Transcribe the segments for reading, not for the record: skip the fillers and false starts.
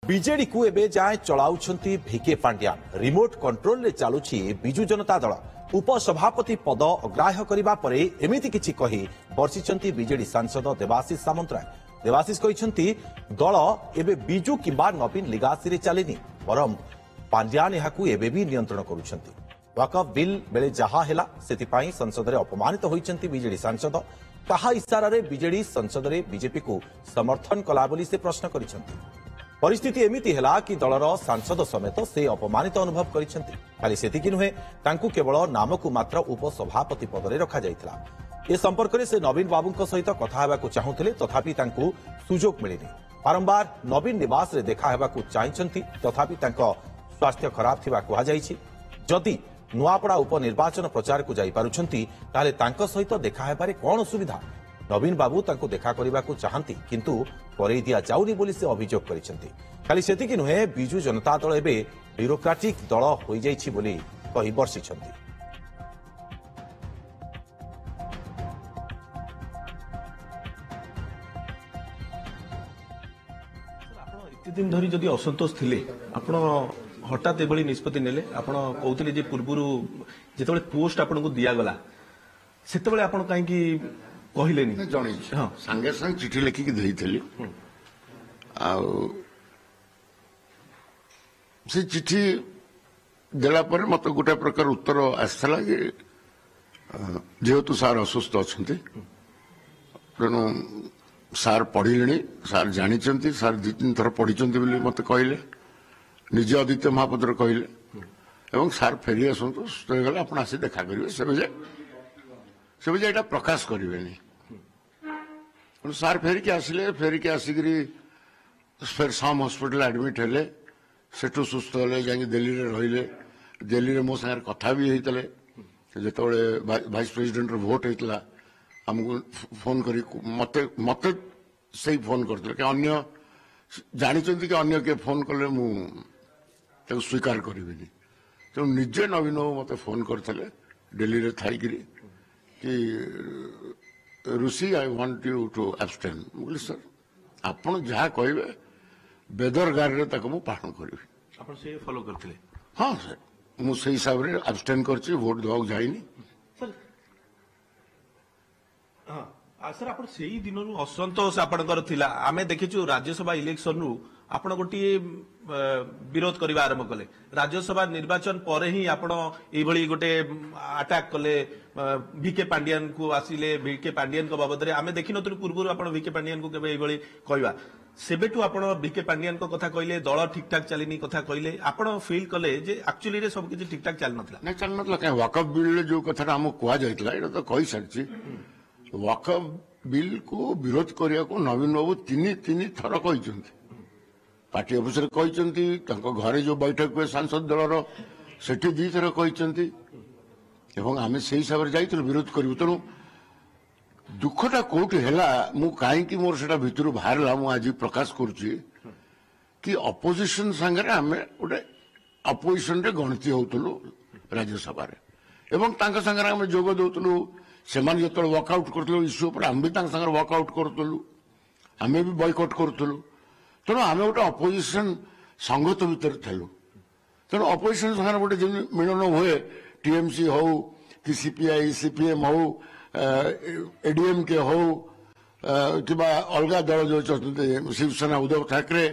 BJD को एबे जाए चलाउछंती भिके पांड्यान रिमोट कंट्रोल रे चालुछि बिजु जनता दल उपसभापति पद अग्राह्य करिबा परे एमिति किछि कहि बर्षिछंती बीजेडी सांसद देवाशीष सामंतराय। देवाशीष कहिछंती दल एबे बिजु किबा नवीन लिगासी रे चलेनी परम पांड्यान एहाकू एबे भी नियंत्रण करूछंती। वकफ बिल बेले जहा हेला सेतिपाई संसद रे अपमानित होइछंती बीजेडी सांसद। कहा इशारा रे बीजेडी संसद रे बीजेपी को समर्थन कला बोली से प्रश्न करिछंती। परिस्थिति एमिति हेला कि दलर सांसद समेत से अपमानित अनुभव करिसेंती। खाली सेतिकी नुहे तांकू केवल नामकू मात्र उपसभापति पदरे रखा जाइथिला। ए संपर्क रे से नवीन बाबूंक सहित कथा हेबाकू चाहुथिले तथापि तांकू सुजोग मिलिनी। बारंबार नवीन निवास रे देखा हेबाकू चाहिछंती तथापि तांको स्वास्थ्य खराब थिबा कुहा जाइछि। जदि नुआपड़ा उपनिर्वाचन प्रचार को जाई पारुछंती ताले तांको सहित देखा हेबारे कोन सुविधा। नवीन बाबू तांको देखा करबाकू चाहंती किंतु करे दिया जाउनी बोली से अभियोग करिसेंती। खाली सेतिकी नुहे बिजु जनता दल एबे ब्यूरोक्रेटिक दल होई जाइछि बोली कहि बर्षिछंती। आपण एते दिन धरि जदि असंतोष थिले आपण हठात एभली निष्पत्ति नेले। आपण कहउथिले जे पूर्वरु जेतबेले पोस्ट आपनको दिया गला सेतबेले आपण काहे कि कहलेनी जणे हां संगे संग चिठी लिखि के देइथली से चिठी देला पर मत गोटे प्रकार उत्तर आसला कि जेहेतु सार असुस्थ अच्छा तेणु सार पढ़िले सार जानी सार दु तीन थर पढ़ी मत कहले निज आदित्य महापात्र कहले एवं सार फेरी आसतु सुस्थ होगा आप आसी देखा करेंगे से बजे यहाँ प्रकाश करें सार फेरिक आसिले फेरिक आसिक फिर साम हॉस्पिटल एडमिट हेले सेठू सुस्थ हेले जाकि दिल्ली रे रहिले। दिल्ली रे मो संगे कथा भी होते जिते वाइस प्रेसिडेंट भोट होता आमको फोन कर मत मत से फोन करते कि अन्य जानी कि अन्य के फोन कले मुझे स्वीकार करी तेणु निजे नवीन बाबू मत फोन करते दिल्ली रे थी कि Rishi I want you to abstain बोली सर आपन जहाँ कहे बेदरगार मु पालन करी आपण से फॉलो करथिले। हाँ सर मुझे हिसाब से एब्सटेन करछि वोट देवा जाइनी सर। हाँ सर आपण सेही दिनरु असंतोष आपणकर थिला आमे देखिछु राज्यसभा इलेक्शन रु आपण गोटी विरोध करबा आरंभ कले। राज्यसभा निर्वाचन परे ही आपण एभली गोटे अटैक कले भिके पांडियन को आसिले भिके पांडियन को बाबद रे आमे देखिनतु पूर्व आपण भिके पांडियन को केबे एभली कहबा सेबेटू आपण भिके पांडियन को कथा कहले दल ठीक ठाक चलिनी कथा कहले आपण फील कले जे एक्चुअली रे सब किछ ठीक ठाक चल नथला नै चल नथला का वकफ बिल जो कथा हम कोआ जाइतला एटा तो कहि सरछि वकफ बिल को विरोध करिया को नवीन बाबू तीन थर कहिसंती पार्टी ऑफिस रे कहिसंती तांको घरे जो बैठक हुए सांसद दलर सेठी दी थर कहिसंती एवं आमे सेही हिसाब रे जाइतल विरोध करिवु। तेणु दुखटा कोठी हेला मु काहे कि मोर सेटा भितरु बाहरला मु आज प्रकाश करूची कि अपोजिशन संगे आमे ओटे अपोजिशन रे गणति होतलु राज्यसभा रे एवं तांका संगे आमे जोग दोतलु सेमान जतल वर्कआउट करतलु इश्यू पर आम भी तांका संगे वर्कआउट करतलु आमे भी बॉयकॉट करतलु। तेणु आमे गोटे अपोजिशन संगत भितर थलु तेणु अपोजिशन संगे गोटे जे मिलन हुए टीएमसी हो कि सीपीआई सीपीएम हो एडीएमके हो कि अलग दल जो चलते शिवसेना उद्धव ठाकरे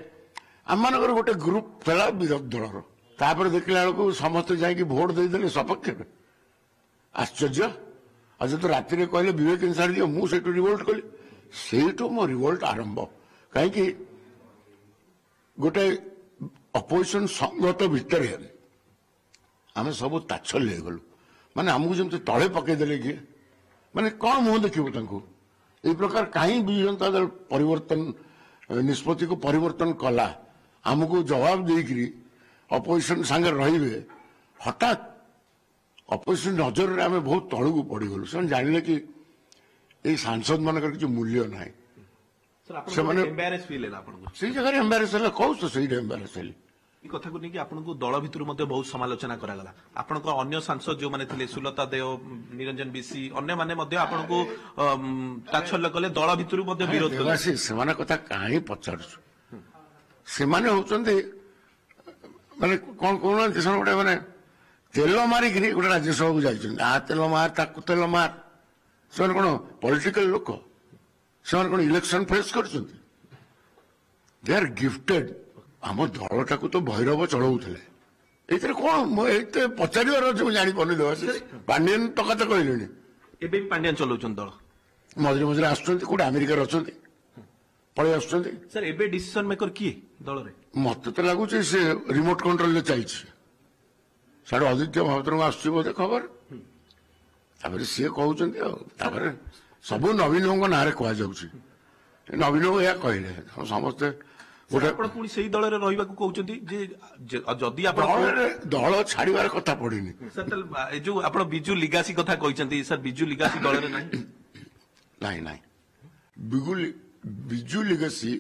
आम मान गोटे ग्रुप था विरोधी दलर तापर देखला बेलू समस्ते जाकि भोट देदेले सपक्ष में आश्चर्य आज तो राति में कहले विवेक छाड़ दियो मुझे रिवोल्ट कली से मो रिवोल्ट आरंभ कहीं गोटे अपोजिशन संगत भितर आम सब ताच्छल्य गलु माने आमको जमी तले पकईदे किए माने कौन मुह देखिए ये प्रकार कहीं विजु जनता दल परिवर्तन निष्पत्ति को परिवर्तन कला आमको जवाब देकरी अपोजिशन सांगे रहिबे हठात अपोजिशन नजर में आम बहुत तलू को पड़गलु से जानले कि ये सांसद मानकर किसी मूल्य ना से जगह एम्बारेस कहूँ तो सही एम्बारेस हेली कथा को नहीं आपको दल भितर बहुत समालोचना करागला आपण अन्य सांसद जो माने थिले सुलता देव निरंजन बिसी अन्य माने आपको ताच्छल्य कले दल भितर विरोध कले से कथा कहीं पचार ସେମାନେ ହଉଛନ୍ତି ମାନେ କଣ କହୁନାହାନ୍ତି ସେମାନେ ଗୋଟେ ମାନେ ତେଲ ମାରିକିରି ଗୋଟେ ରାଜ୍ୟସଭାକୁ ଯାଇଛନ୍ତି ତେଲ ମାର ତାକୁ ତେଲ ମାର ସେମାନେ କଣ ପଲିଟିକାଲ ଲୋକ ସେମାନେ କଣ ଇଲେକ୍ସନ ଫେସ୍ କରିଛନ୍ତି ଦେ ଆର୍ ଗିଫ୍ଟେଡ୍ ଆମ ଦଳଟାକୁ ତ ଭୈରବ ଚଳଉଥିଲେ ଏଇଥିରେ କଣ ଏତେ ପଚାରିବାର ଅଛି ମୁଁ ଜାଣିପାରୁନି ଦେବାଶିଷ ପାଣ୍ଡିଆନ ଟକା ତ କହିଲେଣି ଏବେ ବି ପାଣ୍ଡିଆନ ଚଲାଉଛନ୍ତି ଦଳ ମଝିରେ ମଝିରେ ଆସୁଛନ୍ତି କୋଉଠି ଆମେରିକାରେ ଅଛନ୍ତି ପଳେଇ ଆସୁଛନ୍ତି ସାର୍ ଏବେ ଡିସିସନ ମେକର କିଏ ଦଳରେ ମତେ ତ ଲାଗୁଛି ସେ ରିମୋଟ କଣ୍ଟ୍ରୋଲରେ ଚାଲିଛି ସାଡୁ ଆଦିତ୍ୟ ମହାପାତ୍ରଙ୍କୁ ଆସୁଛି ବୋଧେ ଖବର ତାପରେ ସିଏ କହୁଛନ୍ତି ଆଉ ତାପରେ ସବୁ ନବୀନଙ୍କ ନାଁରେ କୁହାଯାଉଛି ନବୀନ ଏହା କହିଲେ ସମସ୍ତେ ଗୋଟେ ଆପଣ ପୁଣି ସେଇ ଦଳରେ ରହିବାକୁ କହୁଛନ୍ତି ଯେ ଯଦି ଆପଣ ଦଳ ଛାଡିବାର କଥା ପଡିନି ସାର୍ ତାହେଲେ ଏ ଯୋଉ ଆପଣ ବିଜୁ ଲିଗାସି କଥା କହିଛନ୍ତି ସାର୍ ବିଜୁ ଲିଗାସି ଦଳରେ ନାହିଁ ନାଇଁ ନାଇଁ ବିଜୁ ଲିଗାସି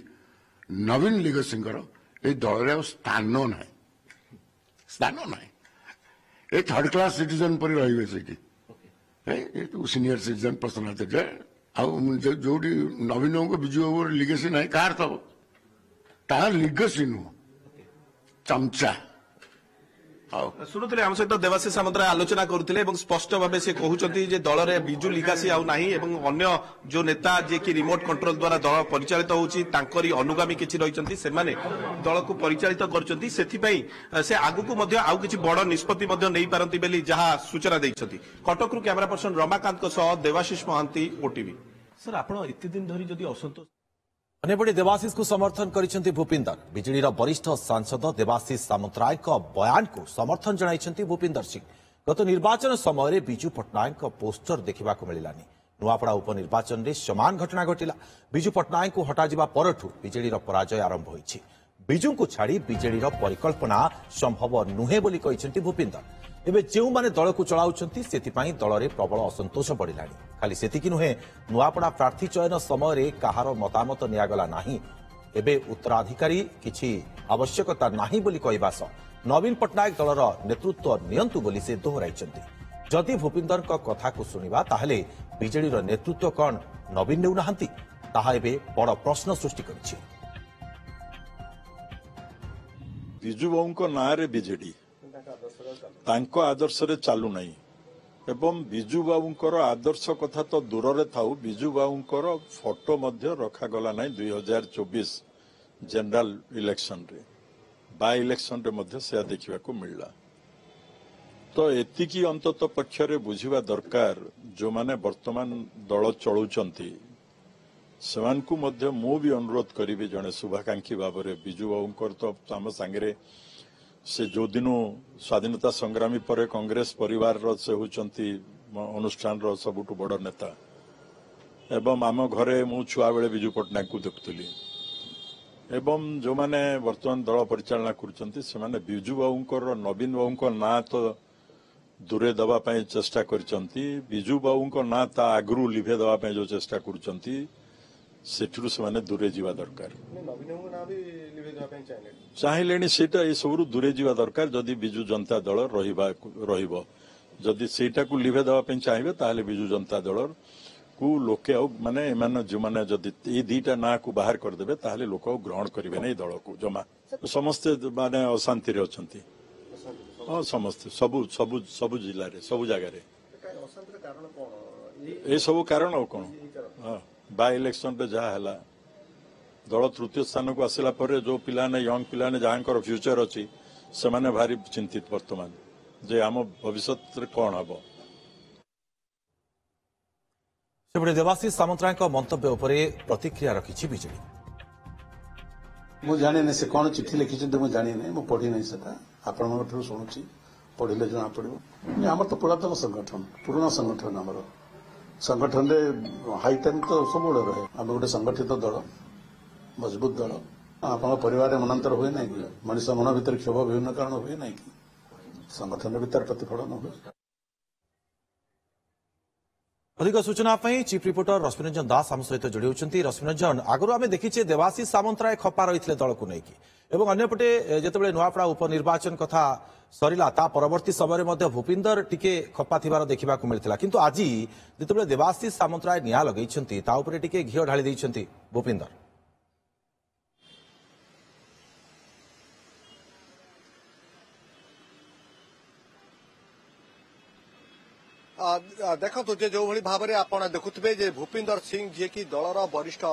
ନବୀନ ଲିଗାସିଙ୍କର ଏଇ ଦଳରେ ଆଉ ସ୍ଥାନ ନାହିଁ ଏ ଥର୍ଡ କ୍ଲାସ ସିଟିଜେନ ପରି ରହିବେ ସେଇଠି ସିନିୟର ସିଟିଜେନ ପର୍ସନାଲିଟି ଆଉ ଯୋଉଠି ନବୀନଙ୍କୁ ବିଜୁ ବାବୁର ଲିଗାସି ନାହିଁ କାହାର ଥବ ତାହା ଲିଗାସି ନୁହଁ ଚାମଚା ଶୁଣୁଥିଲେ ଆମ ସହିତ ଦେବାଶିଷ ସାମନ୍ତରାୟ ଆଲୋଚନା କରୁଥିଲେ ଏବଂ ସ୍ପଷ୍ଟ ଭାବେ ସେ କହୁଛନ୍ତି ଯେ ଦଳରେ ବିଜୁ ଲିଗାସି ଆଉ ନାହିଁ ଏବଂ ଅନ୍ୟ ଯୋଉ ନେତା ଯିଏକି ରିମୋଟ କଣ୍ଟ୍ରୋଲ ଦ୍ୱାରା ଦଳ ପରିଚାଳିତ ହେଉଛି ତାଙ୍କରି ଅନୁଗାମୀ କିଛି ରହିଛନ୍ତି ସେମାନେ ଦଳକୁ ପରିଚାଳିତ କରୁଛନ୍ତି ସେଥିପାଇଁ ସେ ଆଗକୁ ମଧ୍ୟ ଆଉ କିଛି ବଡ ନିଷ୍ପତ୍ତି ମଧ୍ୟ ନେଇପାରନ୍ତି ବୋଲି ଯାହା ସୂଚନା ଦେଇଛନ୍ତି କଟକରୁ କ୍ୟାମେରା ପର୍ସନ ରମାକାନ୍ତଙ୍କ ସହ ଦେବାଶିଷ ମହାନ୍ତି ଓଟିଭି ସାର୍ ଆପଣ ଏତେ ଦିନ ଧରି ଯଦି ଅସନ୍ତୋଷ ଅନ୍ୟପଟେ ଦେବାଶିଷଙ୍କୁ ସମର୍ଥନ କରିଛନ୍ତି ଭୂପିନ୍ଦର ବିଜେଡିର ବରିଷ୍ଠ ସାଂସଦ ଦେବାଶିଷ ସାମନ୍ତରାୟଙ୍କ ବୟାନକୁ ସମର୍ଥନ ଜଣାଇଛନ୍ତି ଭୂପିନ୍ଦର ସିଂ ଗତ ନିର୍ବାଚନ ସମୟରେ ବିଜୁ ପଟ୍ଟନାୟକଙ୍କ ପୋଷ୍ଟର ଦେଖିବାକୁ ମିଳିଲାନି ନୂଆପଡ଼ା ଉପନିର୍ବାଚନରେ ସମାନ ଘଟଣା ଘଟିଲା ବିଜୁ ପଟ୍ଟନାୟକଙ୍କୁ ହଟାଯିବା ପରଠୁ ବିଜେଡିର ପରାଜୟ ଆରମ୍ଭ ହୋଇଛି ବିଜୁଙ୍କୁ ଛାଡ଼ି ବିଜେଡିର ପରିକଳ୍ପନା ସମ୍ଭବ ନୁହେଁ ବୋଲି କହିଛନ୍ତି ଭୂପିନ୍ଦର ଏବେ ଯେଉଁମାନେ ଦଳକୁ ଚଳାଉଛନ୍ତି ସେଥିପାଇଁ ଦଳରେ ପ୍ରବଳ ଅସନ୍ତୋଷ ବଢ଼ିଲାଣି ଖାଲି ସେତିକି ନୁହେଁ ନୂଆପଡ଼ା ପ୍ରାର୍ଥୀ ଚୟନ ସମୟରେ କାହାର ମତାମତ ନିଆଗଲା ନାହିଁ ଏବେ ଉତ୍ତରାଧିକାରୀ କିଛି ଆବଶ୍ୟକତା ନାହିଁ ବୋଲି କହିବା ସହ ନବୀନ ପଟ୍ଟନାୟକ ଦଳର ନେତୃତ୍ୱ ନିଅନ୍ତୁ ବୋଲି ସେ ଦୋହରାଇଛନ୍ତି ଯଦି ଭୂପିନ୍ଦରଙ୍କ କଥାକୁ ଶୁଣିବା ତାହେଲେ ବିଜେଡିର ନେତୃତ୍ୱ କ'ଣ ନବୀନ ନେଉନାହାନ୍ତି ତାହା ଏବେ ବଡ଼ ପ୍ରଶ୍ନ ସୃଷ୍ଟି କରିଛି ବିଜୁବାବୁଙ୍କ ନାଁରେ ବିଜେଡି ତାଙ୍କ ଆଦର୍ଶରେ ଚାଲୁନାହିଁ ଏବଂ ବିଜୁବାବୁଙ୍କର ଆଦର୍ଶ କଥା ତ ଦୂରରେ ଥାଉ ବିଜୁବାବୁଙ୍କର ଫଟୋ ମଧ୍ୟ ରଖାଗଲା ନାହିଁ 2024 ଜେନେରାଲ ଇଲେକ୍ସନରେ ବାଇ ଇଲେକ୍ସନରେ ମଧ୍ୟ ସେୟା ଦେଖିବାକୁ ମିଳିଲା ତ ଏତିକି ଅନ୍ତତଃ ପକ୍ଷରେ ବୁଝିବା ଦରକାର ଯେଉଁମାନେ ବର୍ତ୍ତମାନ ଦଳ ଚଳୁଛନ୍ତି ସେମାନଙ୍କୁ ମଧ୍ୟ ମୁଁ ବି ଅନୁରୋଧ କରିବି ଜଣେ ଶୁଭାକାଂକ୍ଷୀ ଭାବରେ ବିଜୁବାବୁଙ୍କର ତ ଆମ ସାଙ୍ଗରେ ସେ ଯୋଉଦିନ ସ୍ୱାଧୀନତା ସଂଗ୍ରାମୀ ପରେ କଂଗ୍ରେସ ପରିବାରର ସେ ହେଉଛନ୍ତି ଅନୁଷ୍ଠାନର ସବୁଠୁ ବଡ଼ ନେତା ଏବଂ ଆମ ଘରେ ମୁଁ ଛୁଆବେଳେ ବିଜୁ ପଟ୍ଟନାୟକଙ୍କୁ ଦେଖୁଥିଲି ଏବଂ ଯେଉଁମାନେ ବର୍ତ୍ତମାନ ଦଳ ପରିଚାଳନା କରୁଛନ୍ତି ସେମାନେ ବିଜୁ ବାବୁଙ୍କର ନବୀନ ବାବୁଙ୍କ ନାଁ ତ ଦୂରେ ଦେବା ପାଇଁ ଚେଷ୍ଟା କରିଛନ୍ତି ବିଜୁ ବାବୁଙ୍କ ନାଁ ତା ଆଗରୁ ଲିଭେଇ ଦେବା ପାଇଁ ଯେଉଁ ଚେଷ୍ଟା କରୁଛନ୍ତି ସେଠରୁ ସେମାନେ ଦୂରେ ଯିବା ଦରକାର ଚାହିଁଲେଣି ସେଇଟା ଏସବୁରୁ ଦୂରେ ଯିବା ଦରକାର ଯଦି ବିଜୁ ଜନତା ଦଳ ରହିବ ଯଦି ସେଇଟାକୁ ଲିଭେଇ ଦେବା ପାଇଁ ଚାହିଁବେ ତାହେଲେ ବିଜୁ ଜନତା ଦଳକୁ ଲୋକେ ଆଉ ମାନେ ଏମାନେ ଯେଉଁମାନେ ଯଦି ଏଇ ଦିଟା ନାଁକୁ ବାହାର କରିଦେବେ ତାହେଲେ ଲୋକ ଆଉ ଗ୍ରହଣ କରିବେ ନାହିଁ ଦଳକୁ ଜମା ସମସ୍ତେ ମାନେ ଅଶାନ୍ତିରେ ଅଛନ୍ତି ହଁ ସମସ୍ତେ ସବୁ ସବୁ ସବୁ ଜିଲ୍ଲାରେ ସବୁ ଜାଗାରେ ଏସବୁ କାରଣ ଆଉ କ'ଣ ହଁ ବାଇ ଇଲେକ୍ସନରେ ଯାହା ହେଲା ଦଳ ତୃତୀୟ ସ୍ଥାନକୁ ଆସିଲା ପରେ ଯେଉଁ ପିଲାମାନେ ୟଙ୍ଗ ପିଲାମାନେ ଯାହାଙ୍କର ଫ୍ୟୁଚର ଅଛି ସେମାନେ ଭାରି ଚିନ୍ତିତ ବର୍ତ୍ତମାନ ଯେ ଆମ ଭବିଷ୍ୟତରେ କ'ଣ ହେବ ସେପଟେ ଦେବାଶିଷ ସାମନ୍ତରାୟଙ୍କ ମନ୍ତବ୍ୟ ଉପରେ ପ୍ରତିକ୍ରିୟା ରଖିଛି ବିଜେଡି ମୁଁ ଜାଣିନି ସେ କ'ଣ ଚିଠି ଲେଖିଛନ୍ତି ମୁଁ ଜାଣିନି ମୁଁ ପଢିନାହିଁ ସେଟା ଆପଣଙ୍କଠାରୁ ଶୁଣୁଛି ପଢିଲେ ଜଣାପଡ଼ିବ ଆମର ତ ପୁରାତନ ସଂଗଠନ ପୁରୁଣା ସଂଗଠନ ଆମର ସଂଗଠନରେ ହାଇ ଟାଇମ୍ ତ ସବୁବେଳେ ରହେ ଆମେ ଗୋଟେ ସଂଗଠିତ ଦଳ ମଜବୁତ ଦଳ ଆପଣଙ୍କ ପରିବାରରେ ମନାନ୍ତର ହୁଏ ନାହିଁ କି ମଣିଷ ମନ ଭିତରେ କ୍ଷୋଭ ବିଭିନ୍ନ କାରଣ ହୁଏ ନାହିଁ କି ସଂଗଠନ ଭିତରେ ପ୍ରତିଫଳନ ହୁଏ ଅଧିକ ସୂଚନା ପାଇଁ ଚିଫ୍ ରିପୋର୍ଟର ରଶ୍ମିରଞ୍ଜନ ଦାସ ଆମ ସହିତ ଯୋଡ଼ି ହେଉଛନ୍ତି ରଶ୍ମିରଞ୍ଜନ ଆଗରୁ ଆମେ ଦେଖିଛେ ଦେବାଶିଷ ସାମନ୍ତରାୟ ଖପା ରହିଥିଲେ ଦଳକୁ ନେଇକି ଏବଂ ଅନ୍ୟପଟେ ଯେତେବେଳେ ନୂଆପଡ଼ା ଉପନିର୍ବାଚନ କଥା ସରିଲା ତା ପରବର୍ତ୍ତୀ ସମୟରେ ମଧ୍ୟ ଭୂପିନ୍ଦର ଟିକେ ଖପା ଥିବାର ଦେଖିବାକୁ ମିଳିଥିଲା କିନ୍ତୁ ଆଜି ଯେତେବେଳେ ଦେବାଶିଷ ସାମନ୍ତରାୟ ନିଆଁ ଲଗେଇଛନ୍ତି ତା ଉପରେ ଟିକେ ଘିଅ ଢାଳି ଦେଇଛନ୍ତି ଭୂପିନ୍ଦର देखो जे जो भली भाव में आप देखुवे जे भूपिंदर सिंह जी की दलर वरिष्ठ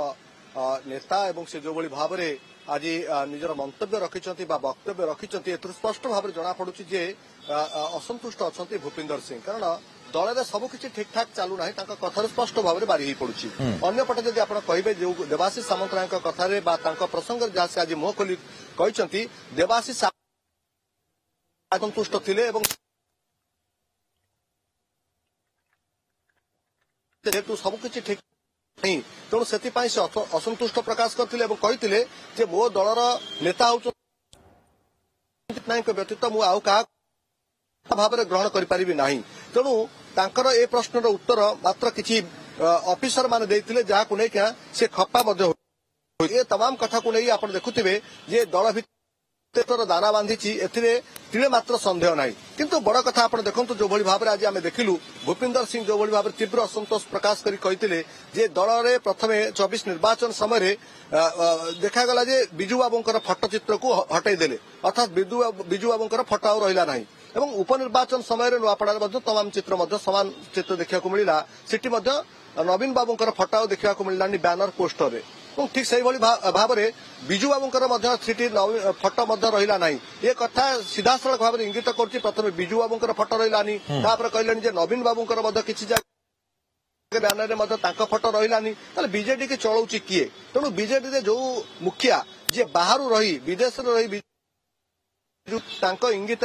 नेता एवं से जो भली भाव में आज निजर मंतव्य रखिंट वक्तव्य रखिंट एथुर स्पष्ट भाव में जना पड़ुछि जे असंतुष्ट अच्छा भूपिंदर सिंह कारण दल में सबकि ठीक ठाक चलू ना कथार स्पष्ट भाव में बारी पड़ुछि अंपटे जदि आप कहे जो देवाशीष सामंतराय कथार प्रसंग जहाँ से आज मुह खोली कहते देवाशीष असंतुष्ट थिले एवं जेहेतु सबकि ठीक नहीं तेणु से असंतुष्ट प्रकाश करते जे मो दलर नेता हूँ नायक व्यतीत मु आउ क्या भाव में ग्रहण करि नाही तेणु तांकर ए प्रश्नर उत्तर मात्र किछि ऑफिसर माने देइथिले जहा को नै क्या से खप्पा मध्य ए तमाम कथा को नै आपण देखुथिबे जे दल भितर दाना बांधिछि एथिरे तिले मात्र संदेह नाही किंतु बड़ कथा आपण देखंतु जो भली भाव आज आमे देखिलु भूपिंदर सिंह जो भली भाव तीव्र असंतोष प्रकाश करी कहिथिले जे दल रे प्रथमे 24 निर्वाचन समय देखागला जे बिजू बाबूंकर फटचित्र को हटाई देले अर्थात बिजू बाबूंकर फटो आ रहिला नाही एवं उपनिर्वाचन समय नुआपड़ा तमाम चित्र सामान चित्र देखा मिलला सिटी नवीन बाबूंकर फटाओ देखा मिललानी बैनर पोस्टर ठीक से भाव में बिजू बाबूंकर सिटी फटो रहा ना ये कथा सीधा सड़क भाव में इंगित कर प्रथम बिजू बाबूंकर फटो रही कहले नवीन बाबूंकर किसी बैनर में फटो रही बीजेडी की चलाऊँ किए तेणु बीजेडी जो मुखिया जी बाहर रही विदेश रही इंगित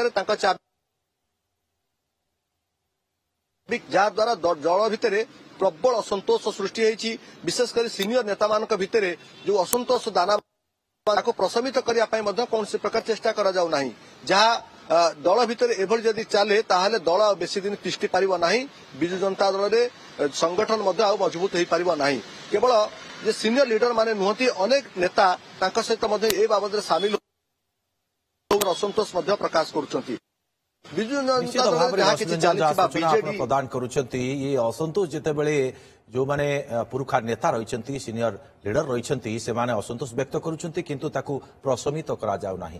जहाद्वारा दल भितर प्रबल असंतोष सृष्टि होती विशेषकर सीनियर नेता मान भितर जो असंतोष दाना को प्रशमित करने कौन प्रकार चेष्टा करा जाऊ नाही जहाँ दल भितर एभली जदि चले ताहले दल बेसी दिन तिष्टि पारिबो नाही बिजु जनता दल रे संगठन मजबूत हो पारिबो नाही केवल जे सीनियर लीडर माने नुहति अनेक नेता तांका सहित ए बाबद सामिल असंतोष प्रकाश करुछंती बिजु जनता दल जहाँ किछि चालिछि बीजेडी प्रदान करुछंती ये असंतोष जेतेबेले जो माने पुरुखा नेता रहिछंती सीनियर लीडर रहिछंती से माने असंतोष व्यक्त करुछंती किंतु ताकू प्रशमित करा जाउ नाही